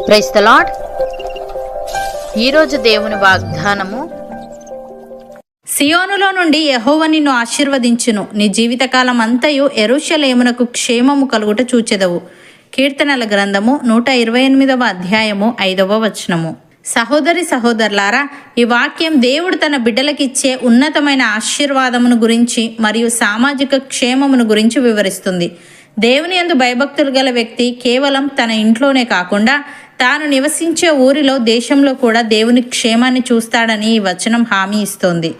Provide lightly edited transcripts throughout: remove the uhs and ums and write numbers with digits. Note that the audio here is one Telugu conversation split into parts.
Praise the lord. ఈరోజు దేవుని వాగ్దానము, సియోనులో నుండి యెహోవా నిన్ను ఆశీర్వదించును, నీ జీవితకాలం అంతయు యెరూషలేమునకు క్షేమము కలుగుట చూచెదవు. కీర్తనల గ్రంథము 128వ అధ్యాయము 5వ వచనము. సహోదరి సహోదరులారా, ఈ వాక్యం దేవుడు తన బిడ్డలకిచ్చే ఉన్నతమైన ఆశీర్వాదమును గురించి మరియు సామాజిక క్షేమమును గురించి వివరిస్తుంది. దేవుని యందు భయభక్తులు గల వ్యక్తి కేవలం తన ఇంట్లోనే కాకుండా తాను నివసించే ఊరిలో, దేశంలో కూడా దేవుని క్షేమాన్ని చూస్తాడని ఈ వచనం హామీ ఇస్తోంది.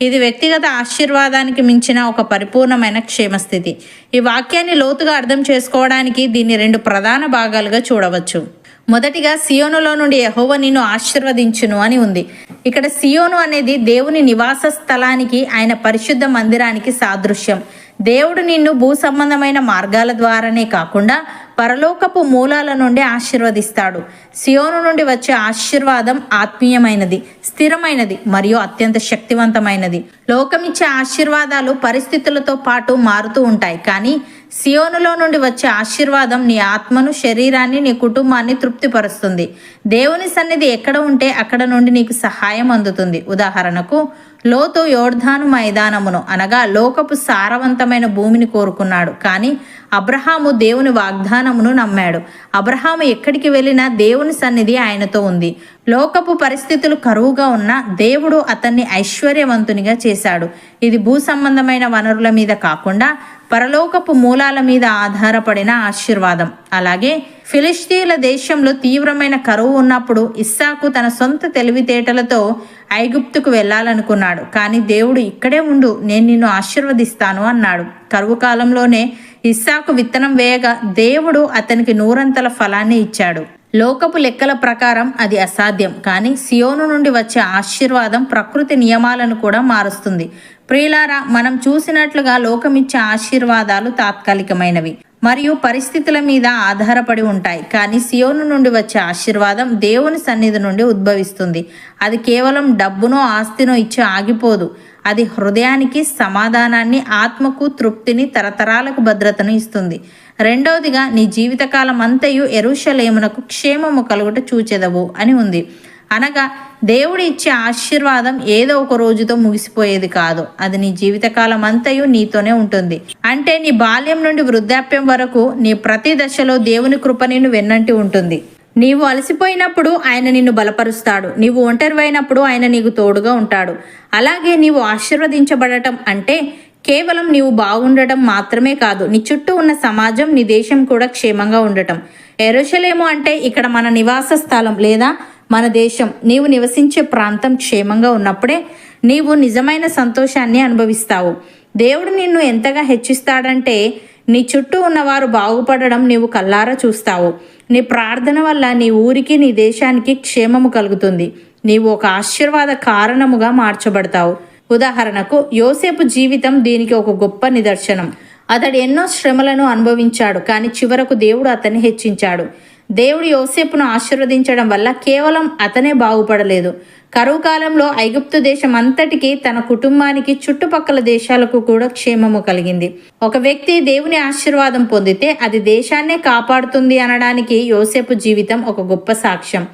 ఇది వ్యక్తిగత ఆశీర్వాదానికి మించిన ఒక పరిపూర్ణమైన క్షేమస్థితి. ఈ వాక్యాన్ని లోతుగా అర్థం చేసుకోవడానికి దీన్ని 2 ప్రధాన భాగాలుగా చూడవచ్చు. మొదటిగా, సియోనులో నుండి యెహోవా నిన్ను ఆశీర్వదించును అని ఉంది. ఇక్కడ సియోను అనేది దేవుని నివాస స్థలానికి, ఆయన పరిశుద్ధ మందిరానికి సాదృశ్యం. దేవుడు నిన్ను భూ సంబంధమైన మార్గాల ద్వారానే కాకుండా పరలోకపు మూలాల నుండి ఆశీర్వదిస్తాడు. సియోను నుండి వచ్చే ఆశీర్వాదం ఆత్మీయమైనది, స్థిరమైనది మరియు అత్యంత శక్తివంతమైనది. లోకమిచ్చే ఆశీర్వాదాలు పరిస్థితులతో పాటు మారుతూ ఉంటాయి, కానీ సియోనులో నుండి వచ్చే ఆశీర్వాదం నీ ఆత్మను, శరీరాన్ని, నీ కుటుంబాన్ని తృప్తిపరుస్తుంది. దేవుని సన్నిధి ఎక్కడ ఉంటే అక్కడ నుండి నీకు సహాయం అందుతుంది. ఉదాహరణకు, లోతు యోర్దాను మైదానమును, అనగా లోకపు సారవంతమైన భూమిని కోరుకున్నాడు, కానీ అబ్రహాము దేవుని వాగ్దానమును నమ్మాడు. అబ్రహాము ఎక్కడికి వెళ్ళినా దేవుని సన్నిధి ఆయనతో ఉంది. లోకపు పరిస్థితులు కరువుగా ఉన్నా దేవుడు అతన్ని ఐశ్వర్యవంతునిగా చేశాడు. ఇది భూ సంబంధమైన వనరుల మీద కాకుండా పరలోకపు మూలాల మీద ఆధారపడిన ఆశీర్వాదం. అలాగే ఫిలిష్తీయుల దేశంలో తీవ్రమైన కరువు ఉన్నప్పుడు ఇస్సాకు తన సొంత తెలివితేటలతో ఐగుప్తుకు వెళ్ళాలనుకున్నాడు, కానీ దేవుడు ఇక్కడే ఉండు, నేను నిన్ను ఆశీర్వదిస్తాను అన్నాడు. కరువు కాలంలోనే ఇస్సాకు విత్తనం వేయగా దేవుడు అతనికి 100 ఫలాన్ని ఇచ్చాడు. లోకపు లెక్కల ప్రకారం అది అసాధ్యం, కానీ సియోను నుండి వచ్చే ఆశీర్వాదం ప్రకృతి నియమాలను కూడా మారుస్తుంది. ప్రియులారా, మనం చూసినట్లుగా లోకమిచ్చే ఆశీర్వాదాలు తాత్కాలికమైనవి మరియు పరిస్థితుల మీద ఆధారపడి ఉంటాయి, కానీ సియోను నుండి వచ్చే ఆశీర్వాదం దేవుని సన్నిధి నుండి ఉద్భవిస్తుంది. అది కేవలం డబ్బునో ఆస్తినో ఇచ్చి ఆగిపోదు. అది హృదయానికి సమాధానాన్ని, ఆత్మకు తృప్తిని, తరతరాలకు భద్రతను ఇస్తుంది. రెండవదిగా, నీ జీవితకాలం అంతయు యెరూషలేమునకు క్షేమము కలుగుట చూచెదవు అని ఉంది. అనగా దేవుడు ఇచ్చే ఆశీర్వాదం ఏదో ఒక రోజుతో ముగిసిపోయేది కాదు. అది నీ జీవితకాలం అంతయు నీతోనే ఉంటుంది. అంటే నీ బాల్యం నుండి వృద్ధాప్యం వరకు నీ ప్రతి దశలో దేవుని కృప నిన్ను వెన్నంటి ఉంటుంది. నీవు అలసిపోయినప్పుడు ఆయన నిన్ను బలపరుస్తాడు. నీవు ఒంటరివైనప్పుడు ఆయన నీకు తోడుగా ఉంటాడు. అలాగే నీవు ఆశీర్వదించబడటం అంటే కేవలం నీవు బాగుండటం మాత్రమే కాదు, నీ చుట్టూ ఉన్న సమాజం, నీ దేశం కూడా క్షేమంగా ఉండటం. యెరూషలేము అంటే ఇక్కడ మన నివాస స్థలం లేదా మన దేశం. నీవు నివసించే ప్రాంతం క్షేమంగా ఉన్నప్పుడే నీవు నిజమైన సంతోషాన్ని అనుభవిస్తావు. దేవుడు నిన్ను ఎంతగా హెచ్చిస్తాడంటే నీ చుట్టూ ఉన్నవారు బాగుపడడం నీవు కల్లారా చూస్తావు. నీ ప్రార్థన వల్ల నీ ఊరికి, నీ దేశానికి క్షేమము కలుగుతుంది. నీవు ఒక ఆశీర్వాద కారణముగా మార్చబడతావు. ఉదాహరణకు, యోసేపు జీవితం దీనికి ఒక గొప్ప నిదర్శనం. అతడు ఎన్నో శ్రమలను అనుభవించాడు, కానీ చివరకు దేవుడు అతన్ని హెచ్చించాడు. దేవుడు యోసేపును ఆశీర్వదించడం వల్ల కేవలం అతనే బాగుపడలేదు. కరువు కాలంలో ఐగుప్తు దేశం అంతటికి, తన కుటుంబానికి, చుట్టుపక్కల దేశాలకు కూడా క్షేమము కలిగింది. ఒక వ్యక్తి దేవుని ఆశీర్వాదం పొందితే అది దేశాన్నే కాపాడుతుంది అనడానికి యోసేపు జీవితం ఒక గొప్ప సాక్ష్యం.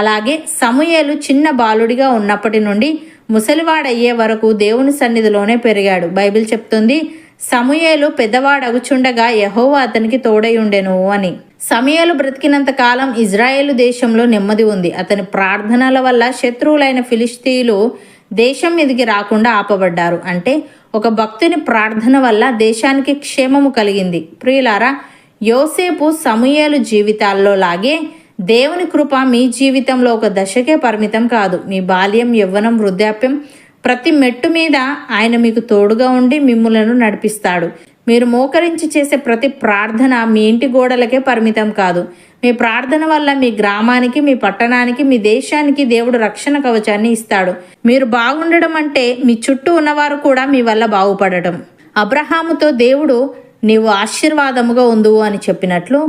అలాగే సమూయేలు చిన్న బాలుడిగా ఉన్నప్పటి నుండి ముసలివాడయ్యే వరకు దేవుని సన్నిధిలోనే పెరిగాడు. బైబిల్ చెప్తుంది, సమూయేలు పెద్దవాడగుచుండగా యెహోవా అతనికి తోడై ఉండెను అని. సమూయేలు బ్రతికినంత కాలం ఇజ్రాయేలు దేశంలో నెమ్మది ఉంది. అతని ప్రార్థనల వల్ల శత్రువులైన ఫిలిష్తీయులు దేశం మీదికి రాకుండా ఆపబడ్డారు. అంటే ఒక భక్తుని ప్రార్థన వల్ల దేశానికి క్షేమము కలిగింది. ప్రియులారా, యోసేపు, సమూయేలు జీవితాల్లో లాగే దేవుని కృప మీ జీవితంలో ఒక దశకే పరిమితం కాదు. మీ బాల్యం, యవ్వనం, వృద్ధాప్యం, ప్రతి మెట్టు మీద ఆయన మీకు తోడుగా ఉండి మిమ్ములను నడిపిస్తాడు. మీరు మోకరించి చేసే ప్రతి ప్రార్థన మీ ఇంటి గోడలకే పరిమితం కాదు. మీ ప్రార్థన వల్ల మీ గ్రామానికి, మీ పట్టణానికి, మీ దేశానికి దేవుడు రక్షణ కవచాన్ని ఇస్తాడు. మీరు బాగుండడం అంటే మీ చుట్టూ ఉన్నవారు కూడా మీ వల్ల బాగుపడటం. అబ్రహాముతో దేవుడు నీవు ఆశీర్వాదముగా ఉందువు అని చెప్పినట్లు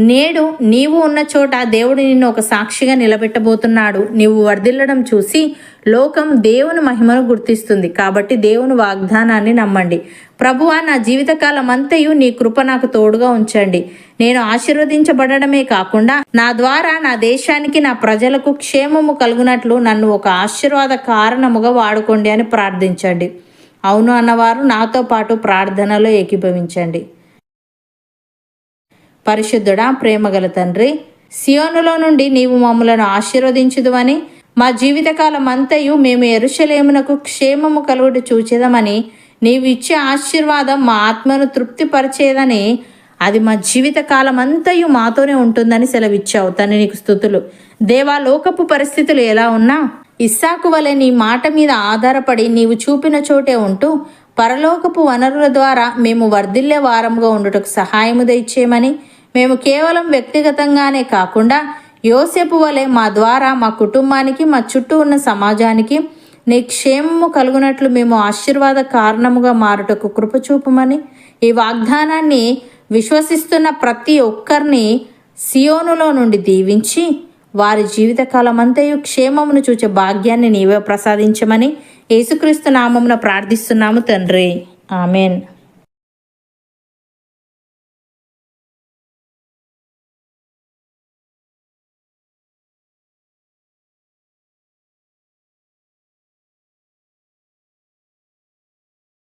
నేడు నీవు ఉన్న చోట దేవుడు నిన్ను ఒక సాక్షిగా నిలబెట్టబోతున్నాడు. నీవు వర్ధిల్లడం చూసి లోకం దేవుని మహిమను గుర్తిస్తుంది. కాబట్టి దేవుని వాగ్దానాన్ని నమ్మండి. ప్రభువా, నా జీవితకాలం అంతయు నీ కృప నాకు తోడుగా ఉంచండి. నేను ఆశీర్వదించబడమే కాకుండా నా ద్వారా నా దేశానికి, నా ప్రజలకు క్షేమము కలుగునట్లు నన్ను ఒక ఆశీర్వాద కారణముగా వాడుకోండి అని ప్రార్థించండి. అవును అన్నవారు నాతో పాటు ప్రార్థనలో ఏకీభవించండి. పరిశుద్ధుడా, ప్రేమగల తండ్రి, సియోనులో నుండి నీవు మమ్మలను ఆశీర్వదించుదువని, మా జీవితకాలం అంతయు మేము యెరూషలేమునకు క్షేమము కలుగుట చూచెదమని, నీవు ఇచ్చే ఆశీర్వాదం మా ఆత్మను తృప్తిపరిచేదని, అది మా జీవితకాలం అంతయు మాతోనే ఉంటుందని సెలవిచ్చావు. తండ్రి, నీకు స్తుతులు. దేవా, లోకపు పరిస్థితులు ఎలా ఉన్నా ఇస్సాకు వలె నీ మాట మీద ఆధారపడి నీవు చూపిన చోటే ఉంటూ పరలోకపు వనరుల ద్వారా మేము వర్ధిల్లే వారముగా ఉండుటకు సహాయము దయచేయమని, మేము కేవలం వ్యక్తిగతంగానే కాకుండా యోసేపు వలె మా ద్వారా మా కుటుంబానికి, మా చుట్టూ ఉన్న సమాజానికి నీ క్షేమము కలుగునట్లు మేము ఆశీర్వాద కారణముగా మారుటకు కృప చూపమని, ఈ వాగ్దానాన్ని విశ్వసిస్తున్న ప్రతి ఒక్కరిని సియోనులో నుండి దీవించి వారి జీవితకాలం అంతయు క్షేమమును చూచే భాగ్యాన్ని నీవే ప్రసాదించమని యేసుక్రీస్తు నామమున ప్రార్థిస్తున్నాము తండ్రి. ఆమెన్.